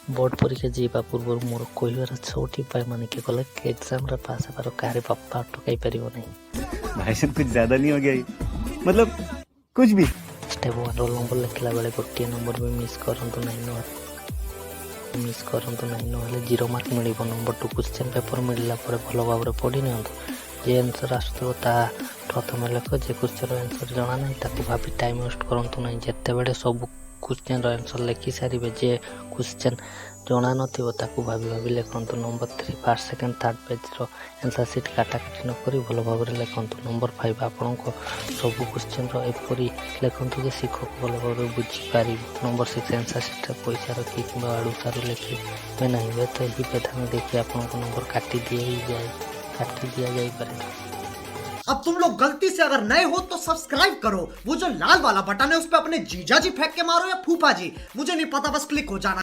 Board परीक्षा जीवा पूर्व मोर कहर छोटी पाए मानिक गले एग्जाम पास हेबार क्या बापा अटकई पार नहीं। भाई साहब कुछ ज्यादा नहीं हो गया ये? मतलब कुछ भी। स्टेप 1 रोल नंबर लिखला बेले गोटे नंबर भी मिस करंतु नहीं ना 0 मार्क मिल। नंबर 2 क्वेश्चन पेपर मिलला भल भाव पढ़ी नि जे आंसर आसो प्रथम लेख जे क्वेश्चन आंसर जना ना ताकू भाभी टाइम वेस्ट करूँ ना जिते बड़े सब क्वेश्चन आंसर लिखि सारे जे क्वेश्चन जना नाकू भाभी भाभी लिखु। Number 3 first second third page answer sheet काटाकाटी नक भल भाव लिखु। नंबर 5 आपण सब क्वेश्चन एपरी लिखु जे शिक्षक भल भाव बुझीपार। नंबर 6 आंसर सीट पैसा रखी कि आड़ू सारू लिखे नहीं हुए तो यही विधान देखिए आपको नंबर काटी दिया जाए। अब तुम लोग गलती से अगर नए हो तो सब्सक्राइब करो, वो जो लाल वाला बटन है उस पर अपने जीजा जी फेंक के मारो या फूफा जी, मुझे नहीं पता, बस क्लिक हो जाना।